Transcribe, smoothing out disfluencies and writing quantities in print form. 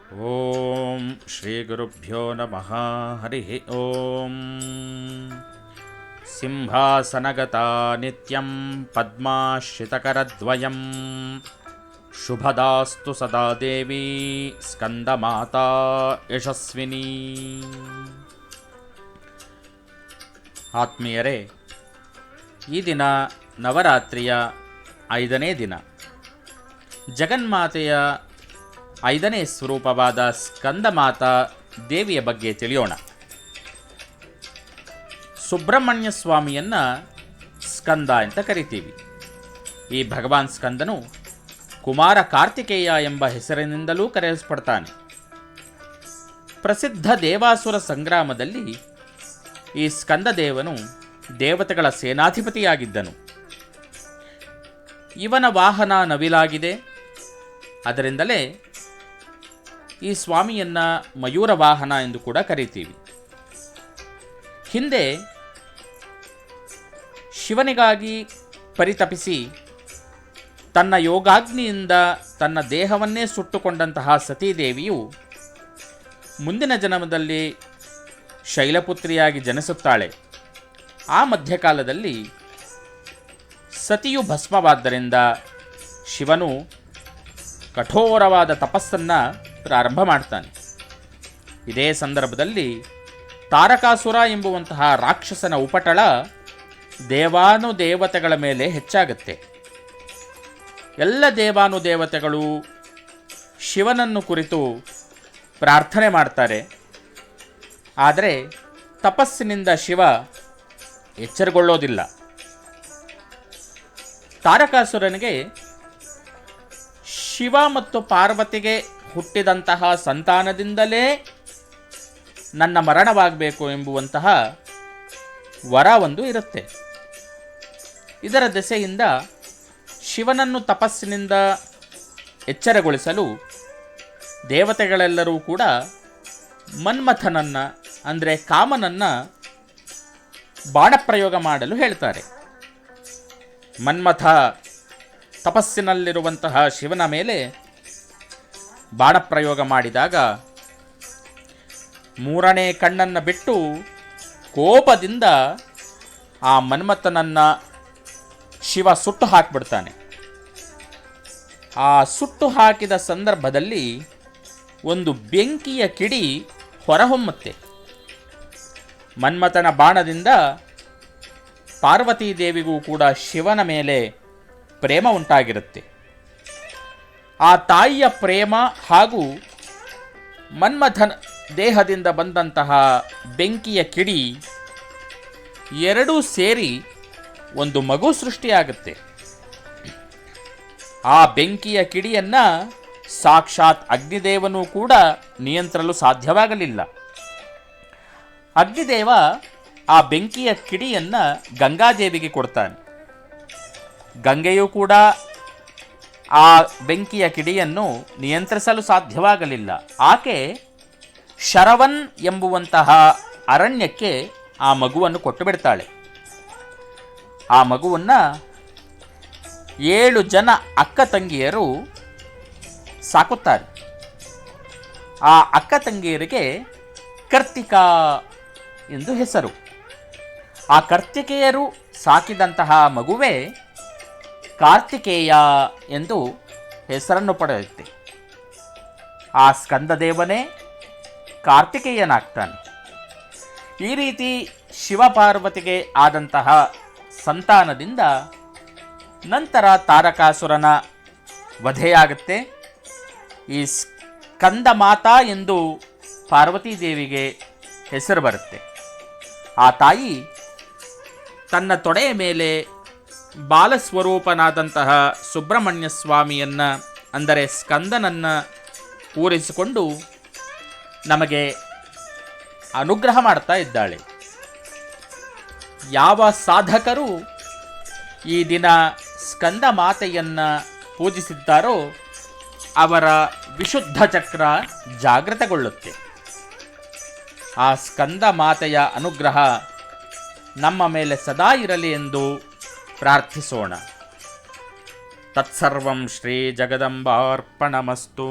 ಓಂ ಶ್ರೀ ಗುರುಭ್ಯೋ ನಮಃ. ಹರಿ ಓಂ. ಸಿಂಹಾಸನಗತಾ ನಿತ್ಯಂ ಪದ್ಮಾಶ್ರಿತಕರದ್ವಯಂ ಶುಭದಾಸ್ತು ಸದಾ ದೇವಿ ಸ್ಕಂದಮಾತಾ ಯಶಸ್ವಿನಿ. ಆತ್ಮೀಯರೇ, ಈ ದಿನ ನವರಾತ್ರಿಯ 5ನೇ ದಿನ. ಜಗನ್ಮಾತೆಯ 5ನೇ ಸ್ವರೂಪವಾದ ಸ್ಕಂದಮಾತಾ ದೇವಿಯ ಬಗ್ಗೆ ತಿಳಿಯೋಣ. ಸುಬ್ರಹ್ಮಣ್ಯ ಸ್ವಾಮಿಯನ್ನು ಸ್ಕಂದ ಅಂತ ಕರಿತೀವಿ. ಈ ಭಗವಾನ್ ಸ್ಕಂದನು ಕುಮಾರ ಕಾರ್ತಿಕೇಯ ಎಂಬ ಹೆಸರಿನಿಂದಲೂ ಕರೆಯಲ್ಪಡ್ತಾನೆ. ಪ್ರಸಿದ್ಧ ದೇವಾಸುರ ಸಂಗ್ರಾಮದಲ್ಲಿ ಈ ಸ್ಕಂದದೇವನು ದೇವತೆಗಳ ಸೇನಾಧಿಪತಿಯಾಗಿದ್ದನು. ಇವನ ವಾಹನ ನವಿಲಾಗಿದೆ. ಅದರಿಂದಲೇ ಈ ಸ್ವಾಮಿಯನ್ನು ಮಯೂರ ವಾಹನ ಎಂದು ಕೂಡ ಕರೀತೀವಿ. ಹಿಂದೆ ಶಿವನಿಗಾಗಿ ಪರಿತಪಿಸಿ ತನ್ನ ಯೋಗಾಗ್ನಿಯಿಂದ ತನ್ನ ದೇಹವನ್ನೇ ಸುಟ್ಟುಕೊಂಡಂತಹ ಸತೀದೇವಿಯು ಮುಂದಿನ ಜನ್ಮದಲ್ಲಿ ಶೈಲಪುತ್ರಿಯಾಗಿ ಜನಿಸುತ್ತಾಳೆ. ಆ ಮಧ್ಯಕಾಲದಲ್ಲಿ ಸತಿಯು ಭಸ್ಮವಾದ್ದರಿಂದ ಶಿವನು ಕಠೋರವಾದ ತಪಸ್ಸನ್ನು ಪ್ರಾರಂಭ ಮಾಡ್ತಾನೆ. ಇದೇ ಸಂದರ್ಭದಲ್ಲಿ ತಾರಕಾಸುರ ಎಂಬುವಂತಹ ರಾಕ್ಷಸನ ಉಪಟಳ ದೇವಾನುದೇವತೆಗಳ ಮೇಲೆ ಹೆಚ್ಚಾಗುತ್ತೆ. ಎಲ್ಲ ದೇವಾನುದೇವತೆಗಳು ಶಿವನನ್ನು ಕುರಿತು ಪ್ರಾರ್ಥನೆ ಮಾಡ್ತಾರೆ. ಆದರೆ ತಪಸ್ಸಿನಿಂದ ಶಿವ ಎಚ್ಚರಗೊಳ್ಳೋದಿಲ್ಲ. ತಾರಕಾಸುರನಿಗೆ ಶಿವ ಮತ್ತು ಪಾರ್ವತಿಗೆ ಹುಟ್ಟಿದಂತಹ ಸಂತಾನದಿಂದಲೇ ನನ್ನ ಮರಣವಾಗಬೇಕು ಎಂಬುವಂತಹ ವರ ಒಂದು ಇರುತ್ತೆ. ಇದರ ದೆಸೆಯಿಂದ ಶಿವನನ್ನು ತಪಸ್ಸಿನಿಂದ ಎಚ್ಚರಗೊಳಿಸಲು ದೇವತೆಗಳೆಲ್ಲರೂ ಕೂಡ ಮನ್ಮಥನನ್ನು ಅಂದರೆ ಕಾಮನನ್ನು ಬಾಣಪ್ರಯೋಗ ಮಾಡಲು ಹೇಳ್ತಾರೆ. ಮನ್ಮಥ ತಪಸ್ಸಿನಲ್ಲಿರುವಂತಹ ಶಿವನ ಮೇಲೆ ಬಾಣಪ್ರಯೋಗ ಮಾಡಿದಾಗ 3ನೇ ಕಣ್ಣನ್ನು ಬಿಟ್ಟು ಕೋಪದಿಂದ ಆ ಮನ್ಮಥನನ್ನು ಶಿವ ಸುಟ್ಟು ಹಾಕಿಬಿಡ್ತಾನೆ. ಆ ಸುಟ್ಟು ಹಾಕಿದ ಸಂದರ್ಭದಲ್ಲಿ ಒಂದು ಬೆಂಕಿಯ ಕಿಡಿ ಹೊರಹೊಮ್ಮುತ್ತೆ. ಮನ್ಮಥನ ಬಾಣದಿಂದ ಪಾರ್ವತೀ ದೇವಿಗೂ ಕೂಡ ಶಿವನ ಮೇಲೆ ಪ್ರೇಮ ಉಂಟಾಗಿರುತ್ತೆ. ಆ ತಾಯಿಯ ಪ್ರೇಮ ಹಾಗೂ ಮನ್ಮಥನ ದೇಹದಿಂದ ಬಂದಂತಹ ಬೆಂಕಿಯ ಕಿಡಿ ಎರಡೂ ಸೇರಿ ಒಂದು ಮಗು ಸೃಷ್ಟಿಯಾಗುತ್ತೆ. ಆ ಬೆಂಕಿಯ ಕಿಡಿಯನ್ನು ಸಾಕ್ಷಾತ್ ಅಗ್ನಿದೇವನೂ ಕೂಡ ನಿಯಂತ್ರಿಸಲು ಸಾಧ್ಯವಾಗಲಿಲ್ಲ. ಅಗ್ನಿದೇವ ಆ ಬೆಂಕಿಯ ಕಿಡಿಯನ್ನು ಗಂಗಾದೇವಿಗೆ ಕೊಡ್ತಾನೆ. ಗಂಗೆಯೂ ಕೂಡ ಆ ಬೆಂಕಿಯ ಕಿಡಿಯನ್ನು ನಿಯಂತ್ರಿಸಲು ಸಾಧ್ಯವಾಗಲಿಲ್ಲ. ಆಕೆ ಶರವನ್ ಎಂಬುವಂತಹ ಅರಣ್ಯಕ್ಕೆ ಆ ಮಗುವನ್ನು ಕೊಟ್ಟು ಬಿಡ್ತಾಳೆ. ಆ ಮಗುವನ್ನು 7 ಜನ ಅಕ್ಕ ತಂಗಿಯರು ಸಾಕುತ್ತಾರೆ. ಆ ಅಕ್ಕ ತಂಗಿಯರಿಗೆ ಕರ್ತಿಕಾ ಎಂದು ಹೆಸರು. ಆ ಕರ್ತಿಕೆಯರು ಸಾಕಿದಂತಹ ಮಗುವೇ ಕಾರ್ತಿಕೇಯ ಎಂದು ಹೆಸರನ್ನು ಪಡೆಯುತ್ತೆ. ಆ ಸ್ಕಂದದೇವನೇ ಕಾರ್ತಿಕೇಯನಾಗ್ತಾನೆ. ಈ ರೀತಿ ಶಿವಪಾರ್ವತಿಗೆ ಆದಂತಹ ಸಂತಾನದಿಂದ ನಂತರ ತಾರಕಾಸುರನ ವಧೆಯಾಗುತ್ತೆ. ಈ ಸ್ಕಂದಮಾತಾ ಎಂದು ಪಾರ್ವತೀ ದೇವಿಗೆ ಹೆಸರು ಬರುತ್ತೆ. ಆ ತಾಯಿ ತನ್ನ ತೊಡೆಯ ಮೇಲೆ ಬಾಲಸ್ವರೂಪನಾದಂತಹ ಸುಬ್ರಹ್ಮಣ್ಯ ಸ್ವಾಮಿಯನ್ನು ಅಂದರೆ ಸ್ಕಂದನನ್ನು ಕೂರಿಸಿಕೊಂಡು ನಮಗೆ ಅನುಗ್ರಹ ಮಾಡ್ತಾ ಇದ್ದಾಳೆ. ಯಾವ ಸಾಧಕರು ಈ ದಿನ ಸ್ಕಂದ ಮಾತೆಯನ್ನು ಪೂಜಿಸಿದ್ದಾರೋ ಅವರ ವಿಶುದ್ಧ ಚಕ್ರ ಜಾಗೃತಗೊಳ್ಳುತ್ತೆ. ಆ ಸ್ಕಂದ ಮಾತೆಯ ಅನುಗ್ರಹ ನಮ್ಮ ಮೇಲೆ ಸದಾ ಇರಲಿ ಎಂದು ಪ್ರಾರ್ಥಿಸೋಣ. ತತ್ಸರ್ವಂ ಶ್ರೀ ಜಗದಂಬಾರ್ಪಣಮಸ್ತು.